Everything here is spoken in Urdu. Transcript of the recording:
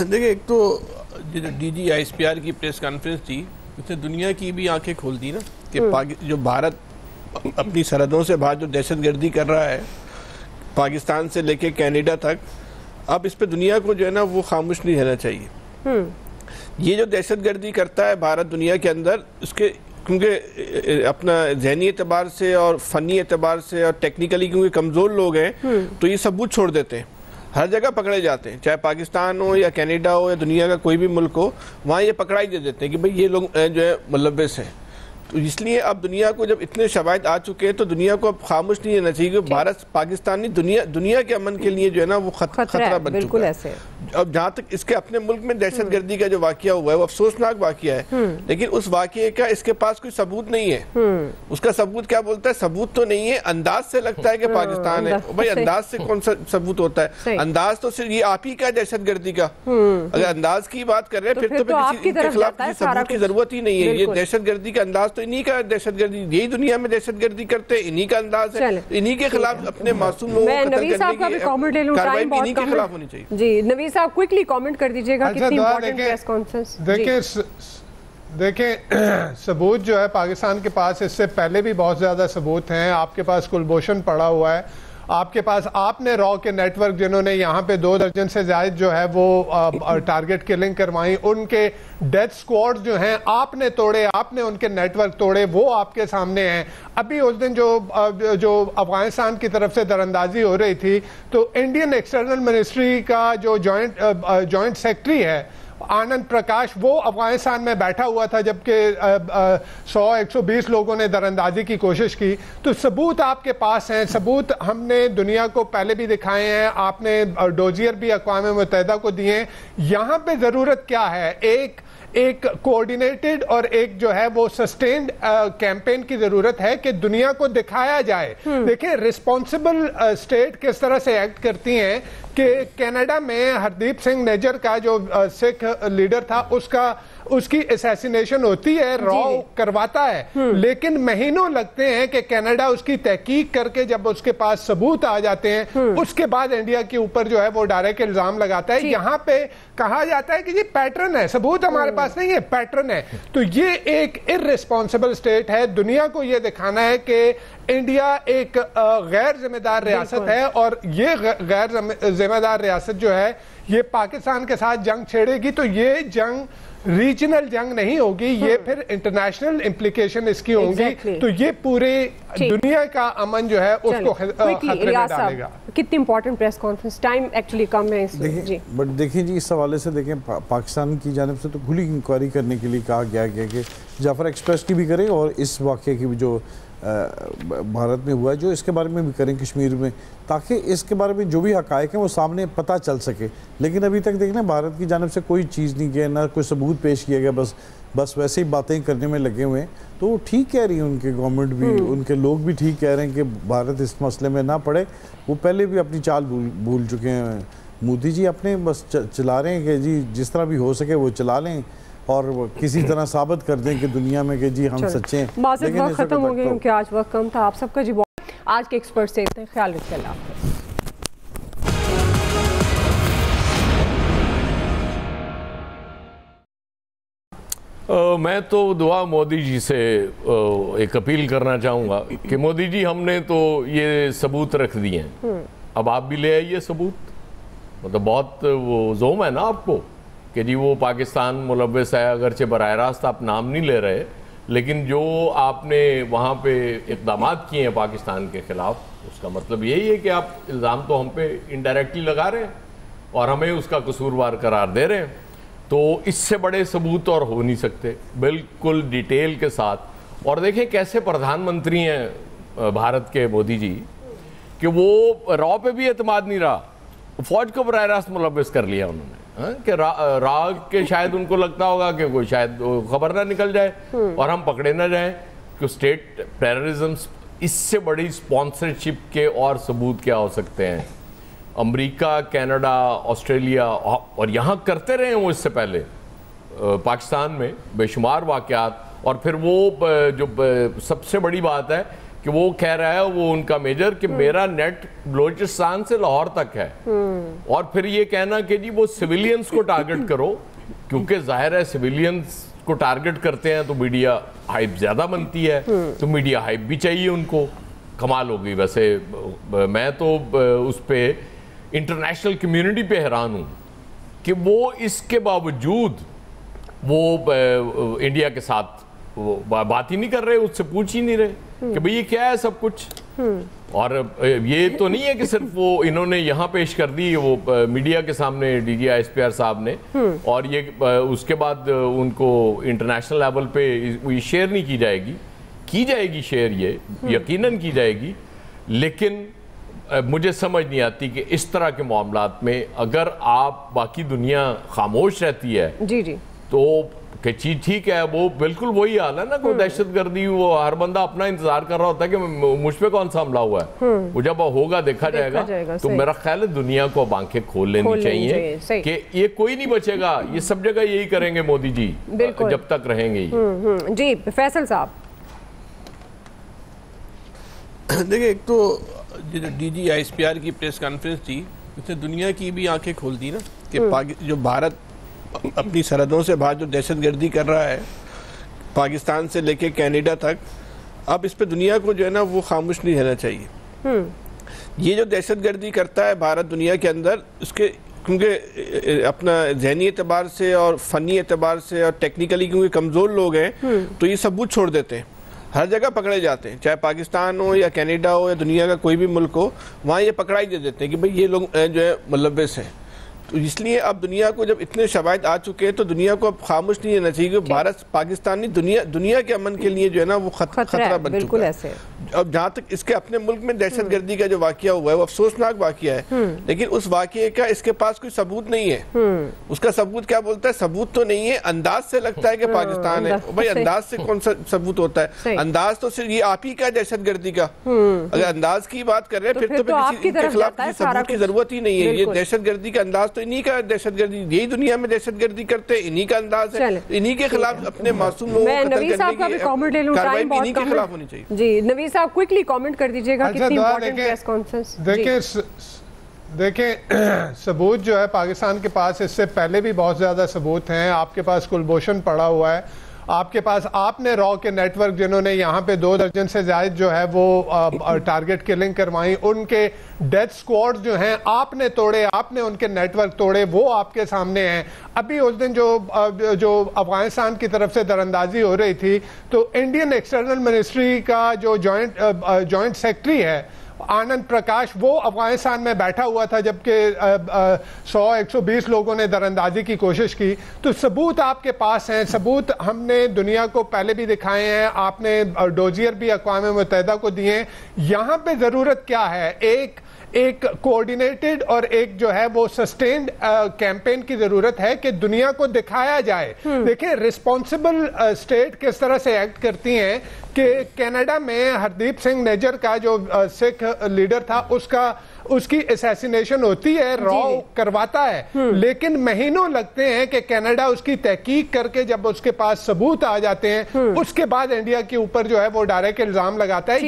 دیکھیں ایک تو D G I S P R کی پریس کانفرنس تھی، اس نے دنیا کی بھی آنکھیں کھول دی نا کہ جو بھارت اپنی سرحدوں سے باہر جو دہشت گردی کر رہا ہے پاکستان سے لے کے کینیڈا تک، اب اس پہ دنیا کو جو ہے نا وہ خاموش نہیں رہنا چاہیے. یہ جو دہشت گردی کرتا ہے بھارت دنیا کے اندر، اس کے کیونکہ اپنا ذہنی اعتبار سے اور فنی اعتبار سے اور ٹیکنیکلی کیونکہ کمزور لوگ ہیں تو یہ ثبوت چھوڑ دیتے ہیں، ہر جگہ پکڑے جاتے ہیں، چاہے پاکستان ہو یا کینیڈا ہو یا دنیا کا کوئی بھی ملک ہو، وہاں یہ پکڑائی دے دیتے ہیں کہ بھئی یہ لوگ جو ہے ملوث ہیں. تو اس لیے اب دنیا کو جب اتنے شواہد آ چکے ہیں تو دنیا کو اب خاموش نہیں رہنا چاہیے کہ بھارت پاکستانی دنیا کے امن کے لیے جو ہے نا وہ خطرہ بن چکا ہے. اب جہاں تک اس کے اپنے ملک میں دہشت گردی کا جو واقعہ ہوا ہے وہ افسوسناک واقعہ ہے، لیکن اس واقعے کا اس کے پاس کوئی ثبوت نہیں ہے. اس کا ثبوت کیا بولتا ہے؟ ثبوت تو نہیں ہے، انداز سے لگتا ہے کہ پاکستان ہے. بھائی انداز سے کون سا ثبوت ہوتا ہے؟ انداز تو صرف یہ آپ ہی کا دہشت گردی کا. اگر انداز کی بات کر رہے ہیں پھر تو کسی کے خلاف کسی ثبوت کی ضرورت ہی نہیں ہے. یہ دہشت گردی کا انداز تو انہی کا دہشت گردی، یہی دنیا میں دہشت گردی کرتے ہیں، انہی کا انداز ہے، انہی کے خلاف اپنے معصوم لوگوں کو قتل کرنے کی کارروائی بھی انہی کے خلاف ہونی چاہیے. جی نوید صاحب کوئکلی کامنٹ کر دیجئے گا کتنی امپورٹنٹ پریس کانفرنس. دیکھیں ثبوت جو ہے پاکستان کے پاس اس سے پہلے بھی بہت زیادہ ثبوت ہیں. آپ کے پاس کلبھوشن پڑا ہوا ہے، آپ کے پاس آپ نے را کے نیٹ ورک جنہوں نے یہاں پہ 2 درجن سے زائد جو ہے وہ ٹارگٹ کلنگ کروائیں، ان کے ڈیتھ سکواڈ جو ہیں آپ نے توڑے، آپ نے ان کے نیٹ ورک توڑے، وہ آپ کے سامنے ہیں. ابھی اس دن جو افغانستان کی طرف سے دراندازی ہو رہی تھی تو انڈین ایکسٹرنل منسٹری کا جو جوائنٹ سیکرٹری ہے آنند پرکاش، وہ افغانستان میں بیٹھا ہوا تھا جبکہ 100-120 لوگوں نے دراندازی کی کوشش کی. تو ثبوت آپ کے پاس ہیں، ثبوت ہم نے دنیا کو پہلے بھی دکھائے ہیں، آپ نے ڈوزیئر بھی اقوام متحدہ کو دیے ہیں. یہاں پہ ضرورت کیا ہے؟ ایک کوارڈینیٹڈ اور ایک جو ہے وہ سسٹینڈ کیمپین کی ضرورت ہے کہ دنیا کو دکھایا جائے. دیکھیں ریسپانسبل اسٹیٹ کس طرح سے ایکٹ کرتی ہیں کہ کینیڈا میں ہردیپ سنگھ نیجر کا جو سکھ لیڈر تھا اس کی اسیسینیشن ہوتی ہے، راؤ کرواتا ہے، لیکن مہینوں لگتے ہیں کہ کینیڈا اس کی تحقیق کر کے جب اس کے پاس ثبوت آ جاتے ہیں اس کے بعد انڈیا کے اوپر جو ہے وہ ڈائریکٹ الزام لگاتا ہے. یہاں پہ کہا جاتا ہے کہ یہ پیٹرن ہے، ثبوت ہمارے پاس نہیں ہے، پیٹرن ہے. تو یہ ایک ارریسپانسبل اسٹیٹ ہے. دنیا کو یہ دکھانا ہے کہ انڈیا ایک غیر ذمہ دار ریاست ہے، اور یہ غیر ذمہ دار ریاست جو ہے یہ پاکستان کے ساتھ جنگ چھیڑے گی تو یہ جنگ ریجنل جنگ نہیں ہوگی، یہ پھر انٹرنیشنل امپلیکیشن اس کی ہوں گی. تو یہ پورے دنیا کا امن جو ہے اس کو خطرے میں ڈالے گا. کتنی important press conference, time actually come ہے. بٹ دیکھیں جی اس حوالے سے دیکھیں پاکستان کی جانب سے تو کھلی انکوائری کرنے کے لیے کہا گیا کہ جعفر ایکسپریس کی بھی کریں اور اس واقعے کی بھی جو بھارت میں ہوا ہے جو اس کے بارے میں بھی کریں کشمیر میں، تاکہ اس کے بارے میں جو بھی حقائق ہیں وہ سامنے پتہ چل سکے. لیکن ابھی تک دیکھنا بھارت کی جانب سے کوئی چیز نہیں کیا، نہ کوئی ثبوت پیش کیا گیا، بس ویسے ہی باتیں کرنے میں لگے ہوئے ہیں. تو وہ ٹھیک کہہ رہی ہیں، ان کے گورنمنٹ بھی ان کے لوگ بھی ٹھیک کہہ رہے ہیں کہ بھارت اس مسئلے میں نہ پڑے. وہ پہلے بھی اپنی چال بھول چکے ہیں. مودی جی اپنے بس چلا رہے ہیں کہ جی جس طرح بھی ہو سکے وہ چلا لیں اور کسی طرح ثابت کر دیں کہ دنیا میں کہ جی ہم سچے ہیں. لیکن وقت ختم ہو گیا کیونکہ آج وقت کم تھا. آپ سب کا جی آج کے ایکسپرٹ سے اتنے خیال رکھیں. اللہ حافظ. میں تو دعا مودی جی سے ایک اپیل کرنا چاہوں گا کہ مودی جی ہم نے تو یہ ثبوت رکھ دیے ہیں، اب آپ بھی لے آئیے ثبوت. مطلب بہت وہ زوم ہے نا آپ کو کہ جی وہ پاکستان ملوث ہے، اگرچہ براہ راست آپ نام نہیں لے رہے، لیکن جو آپ نے وہاں پہ اقدامات کیے ہیں پاکستان کے خلاف، اس کا مطلب یہی ہے کہ آپ الزام تو ہم پہ انڈائریکٹلی لگا رہے ہیں اور ہمیں اس کا قصوروار قرار دے رہے ہیں. تو اس سے بڑے ثبوت اور ہو نہیں سکتے، بالکل ڈیٹیل کے ساتھ. اور دیکھیں کیسے پردھان منتری ہیں بھارت کے مودی جی کہ وہ را پہ بھی اعتماد نہیں رہا، فوج کو براہ راست ملوث کر لیا انہوں نے کہ را کے شاید ان کو لگتا ہوگا کہ کوئی شاید خبر نہ نکل جائے اور ہم پکڑے نہ جائیں. کہ اسٹیٹ ٹیررزم، اس سے بڑی اسپانسرشپ کے اور ثبوت کیا ہو سکتے ہیں؟ امریکہ، کینیڈا، آسٹریلیا اور یہاں کرتے رہے ہیں وہ اس سے پہلے پاکستان میں بے شمار واقعات. اور پھر وہ جو سب سے بڑی بات ہے کہ وہ کہہ رہا ہے وہ ان کا میجر کہ میرا نیٹ بلوچستان سے لاہور تک ہے، اور پھر یہ کہنا کہ جی وہ سویلینز کو ٹارگٹ کرو، کیونکہ ظاہر ہے سویلینز کو ٹارگٹ کرتے ہیں تو میڈیا ہائپ زیادہ بنتی ہے، تو میڈیا ہائپ بھی چاہیے ان کو. کمال ہو گئی. ویسے میں تو اس پہ انٹرنیشنل کمیونٹی پہ حیران ہوں کہ وہ اس کے باوجود وہ انڈیا کے ساتھ بات ہی نہیں کر رہے، اس سے پوچھ ہی نہیں رہے کہ بھئی یہ کیا ہے سب کچھ. اور یہ تو نہیں ہے کہ صرف وہ انہوں نے یہاں پیش کر دی وہ میڈیا کے سامنے D G I S P R صاحب نے، اور یہ اس کے بعد ان کو انٹرنیشنل لیول پہ یہ شیئر نہیں کی جائے گی شیئر، یہ یقیناً کی جائے گی. لیکن مجھے سمجھ نہیں آتی کہ اس طرح کے معاملات میں اگر آپ باقی دنیا خاموش رہتی ہے تو کہ چیز ٹھیک ہے. وہ بالکل وہی حال ہے نا، کوئی دہشت گردی، وہ ہر بندہ اپنا انتظار کر رہا ہوتا ہے کہ مجھ پہ کون سا حملہ ہوا ہے. وہ جب ہوگا دیکھا جائے گا. تو میرا خیال ہے دنیا کو اب آنکھیں کھول لینی چاہیے کہ یہ کوئی نہیں بچے گا، یہ سب جگہ یہی کریں گے مودی جی جب تک رہیں گے. جی فیصل صاحب. دیکھیں، ایک تو D G I S P R کی پریس کانفرنس تھی، اس نے دنیا کی بھی آنکھیں کھول دی نا کہ جو بھارت اپنی سرحدوں سے باہر جو دہشت گردی کر رہا ہے، پاکستان سے لے کے کینیڈا تک، اب اس پہ دنیا کو جو ہے نا وہ خاموش نہیں رہنا چاہیے. یہ جو دہشت گردی کرتا ہے بھارت دنیا کے اندر، اس کے کیونکہ اپنا ذہنی اعتبار سے اور فنی اعتبار سے اور ٹیکنیکلی کیونکہ کمزور لوگ ہیں تو یہ ثبوت چھوڑ دیتے ہیں، ہر جگہ پکڑے جاتے ہیں، چاہے پاکستان ہو یا کینیڈا ہو یا دنیا کا کوئی بھی ملک ہو، وہاں یہ پکڑائی دے دیتے ہیں کہ بھئی یہ لوگ جو ہے ملوث ہیں. تو اس لیے اب دنیا کو جب اتنے شواہد آ چکے ہیں تو دنیا کو اب خاموش نہیں رہنا چاہیے کہ بھارت پاکستانی دنیا کے امن کے لیے جو ہے نا وہ خطرہ بن چکا ہے. اب جہاں تک اس کے اپنے ملک میں دہشت گردی کا جو واقعہ ہوا ہے وہ افسوسناک واقعہ ہے، لیکن اس واقعے کا اس کے پاس کوئی ثبوت نہیں ہے. اس کا ثبوت کیا بولتا ہے؟ ثبوت تو نہیں ہے، انداز سے لگتا ہے کہ پاکستان ہے. بھائی انداز سے کون سا ثبوت ہوتا ہے؟ انداز تو صرف یہ آپ ہی کا دہشت گردی کا. اگر انداز کی بات کر رہے ہیں پھر تو کسی کے خلاف کسی ثبوت کی ضرورت ہی نہیں ہے. یہ دہشت گردی کا انداز تو انہی کا دہشت گردی، یہی دنیا میں دہشت گردی کرتے ہیں، انہی کا انداز ہے، انہی کے خلاف اپنے معصوم لوگوں کو قتل کرنے کی کارروائی بھی انہی کے خلاف ہونی چاہیے. جی نوید صاحب کوئکلی کامنٹ کر دیجئے گا کتنی امپورٹنٹ پریس کانفرنس. دیکھیں ثبوت جو ہے پاکستان کے پاس اس سے پہلے بھی بہت زیادہ ثبوت ہیں. آپ کے پاس کلبھوشن پڑا ہوا ہے، آپ کے پاس آپ نے را کے نیٹ ورک جنہوں نے یہاں پہ 2 درجن سے زائد جو ہے وہ ٹارگٹ کلنگ کروائیں، ان کے ڈیتھ سکواڈ جو ہیں آپ نے توڑے، آپ نے ان کے نیٹ ورک توڑے، وہ آپ کے سامنے ہیں. ابھی اس دن جو افغانستان کی طرف سے دراندازی ہو رہی تھی تو انڈین ایکسٹرنل منسٹری کا جو جوائنٹ سیکرٹری ہے آنند پرکاش، وہ افغانستان میں بیٹھا ہوا تھا جبکہ 100-120 لوگوں نے دراندازی کی کوشش کی. تو ثبوت آپ کے پاس ہیں، ثبوت ہم نے دنیا کو پہلے بھی دکھائے ہیں، آپ نے ڈوزیئر بھی اقوام متحدہ کو دیے ہیں. یہاں پہ ضرورت کیا ہے؟ ایک کوآرڈینیٹڈ اور ایک جو ہے وہ سسٹینڈ کیمپین کی ضرورت ہے کہ دنیا کو دکھایا جائے. دیکھیں رسپانسبل اسٹیٹ کس طرح سے ایکٹ کرتی ہیں کہ کینیڈا میں ہردیپ سنگھ نیجر کا جو سکھ لیڈر تھا اس کی اسیسینیشن ہوتی ہے، راؤ کرواتا ہے، لیکن مہینوں لگتے ہیں کہ کینیڈا اس کی تحقیق کر کے جب اس کے پاس ثبوت آ جاتے ہیں اس کے بعد انڈیا کے اوپر جو ہے وہ ڈائریکٹ الزام لگاتا ہے.